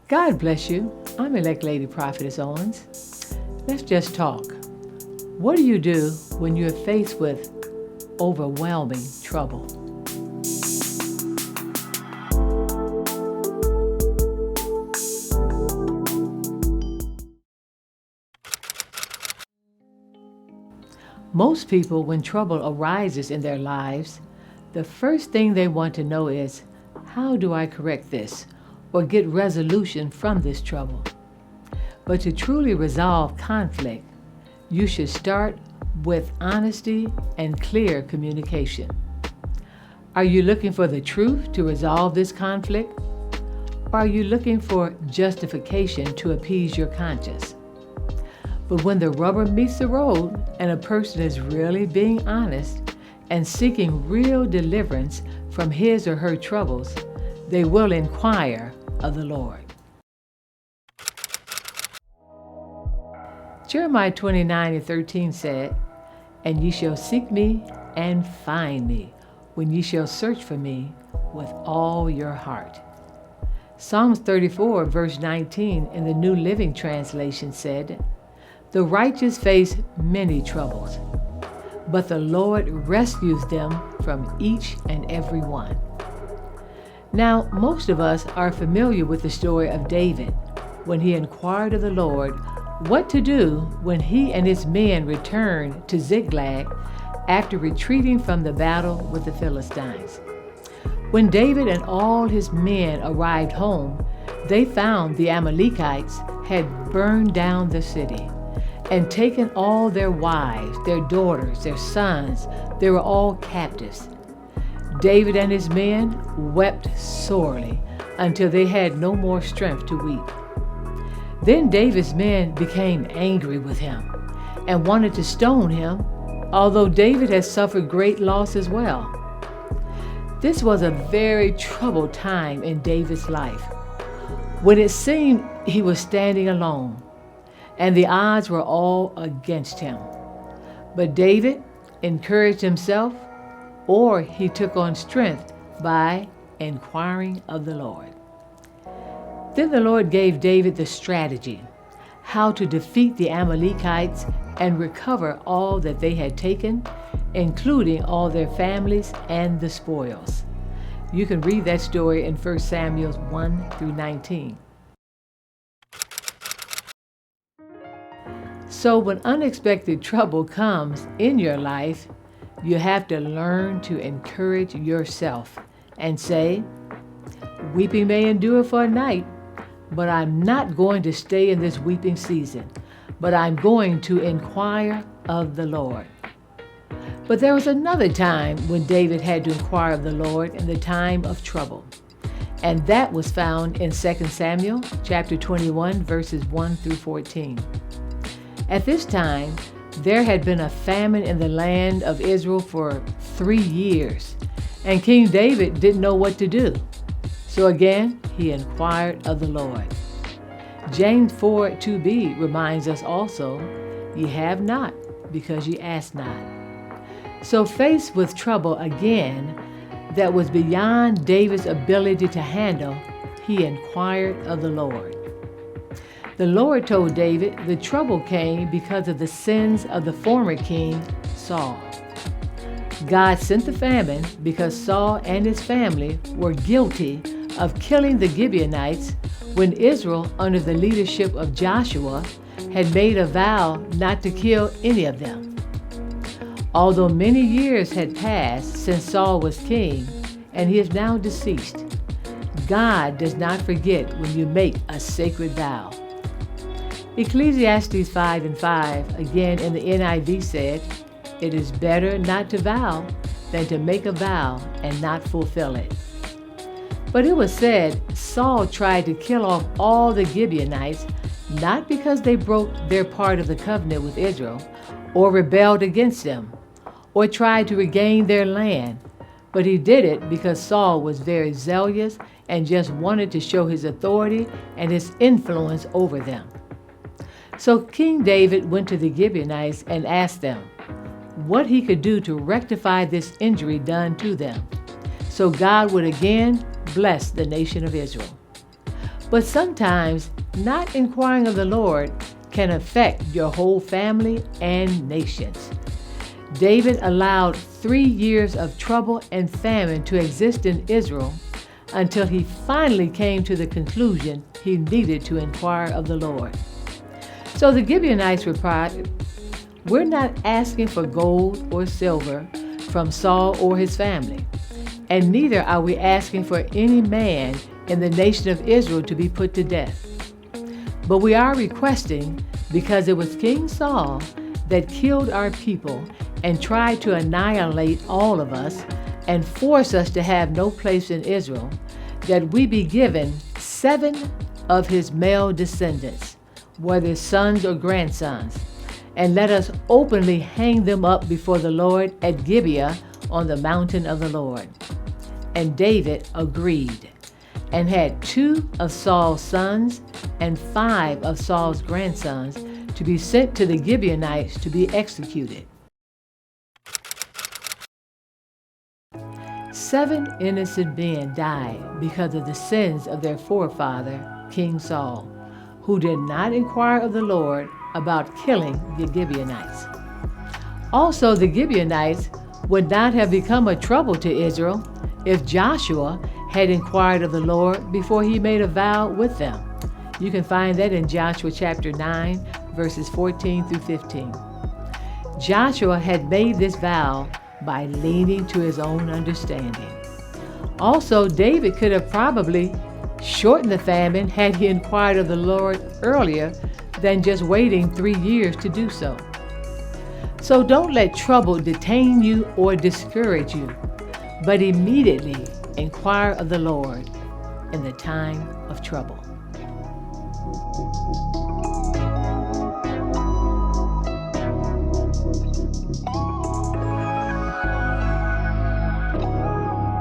God bless you. I'm Elect Lady Prophetess Owens. Let's just talk. What do you do when you're faced with overwhelming trouble? Most people, when trouble arises in their lives, the first thing they want to know is, how do I correct this or get resolution from this trouble? But to truly resolve conflict, you should start with honesty and clear communication. Are you looking for the truth to resolve this conflict? Or are you looking for justification to appease your conscience? But when the rubber meets the road and a person is really being honest and seeking real deliverance from his or her troubles, they will inquire of the Lord. Jeremiah 29:13 said, "And ye shall seek me and find me, when ye shall search for me with all your heart." Psalms 34 verse 19 in the New Living Translation said, "The righteous face many troubles, but the Lord rescues them from each and every one." Now, most of us are familiar with the story of David when he inquired of the Lord what to do when he and his men returned to Ziklag after retreating from the battle with the Philistines. When David and all his men arrived home, they found the Amalekites had burned down the city and taken all their wives, their daughters, their sons. They were all captives. David and his men wept sorely until they had no more strength to weep. Then David's men became angry with him and wanted to stone him, although David had suffered great loss as well. This was a very troubled time in David's life, when it seemed he was standing alone and the odds were all against him. But David encouraged himself, or he took on strength by inquiring of the Lord. Then the Lord gave David the strategy, how to defeat the Amalekites and recover all that they had taken, including all their families and the spoils. You can read that story in 1 Samuel 1 through 19. So when unexpected trouble comes in your life, you have to learn to encourage yourself and say, "Weeping may endure for a night, but I'm not going to stay in this weeping season, but I'm going to inquire of the Lord." But there was another time when David had to inquire of the Lord in the time of trouble. And that was found in 2 Samuel chapter 21, verses 1 through 14. At this time, there had been a famine in the land of Israel for 3 years, and King David didn't know what to do. So again, he inquired of the Lord. James 4:2b reminds us also, "Ye have not, because ye ask not." So faced with trouble again that was beyond David's ability to handle, he inquired of the Lord. The Lord told David the trouble came because of the sins of the former king, Saul. God sent the famine because Saul and his family were guilty of killing the Gibeonites when Israel, under the leadership of Joshua, had made a vow not to kill any of them. Although many years had passed since Saul was king, and he is now deceased, God does not forget when you make a sacred vow. Ecclesiastes 5:5, again in the NIV said, "It is better not to vow than to make a vow and not fulfill it." But it was said Saul tried to kill off all the Gibeonites, not because they broke their part of the covenant with Israel, or rebelled against them, or tried to regain their land, but he did it because Saul was very zealous and just wanted to show his authority and his influence over them. So King David went to the Gibeonites and asked them what he could do to rectify this injury done to them, so God would again bless the nation of Israel. But sometimes not inquiring of the Lord can affect your whole family and nations. David allowed 3 years of trouble and famine to exist in Israel until he finally came to the conclusion he needed to inquire of the Lord. So the Gibeonites replied, "We're not asking for gold or silver from Saul or his family, and neither are we asking for any man in the nation of Israel to be put to death. But we are requesting, because it was King Saul that killed our people and tried to annihilate all of us and force us to have no place in Israel, that we be given 7 of his male descendants, whether sons or grandsons, and let us openly hang them up before the Lord at Gibeah on the mountain of the Lord." And David agreed, and had 2 of Saul's sons and 5 of Saul's grandsons to be sent to the Gibeonites to be executed. 7 innocent men died because of the sins of their forefather, King Saul, who did not inquire of the Lord about killing the Gibeonites. Also, the Gibeonites would not have become a trouble to Israel if Joshua had inquired of the Lord before he made a vow with them. You can find that in Joshua chapter 9, verses 14 through 15. Joshua had made this vow by leaning to his own understanding. Also, David could have probably shortened the famine had he inquired of the Lord earlier than just waiting 3 years to do so. So don't let trouble detain you or discourage you, but immediately inquire of the Lord in the time of trouble.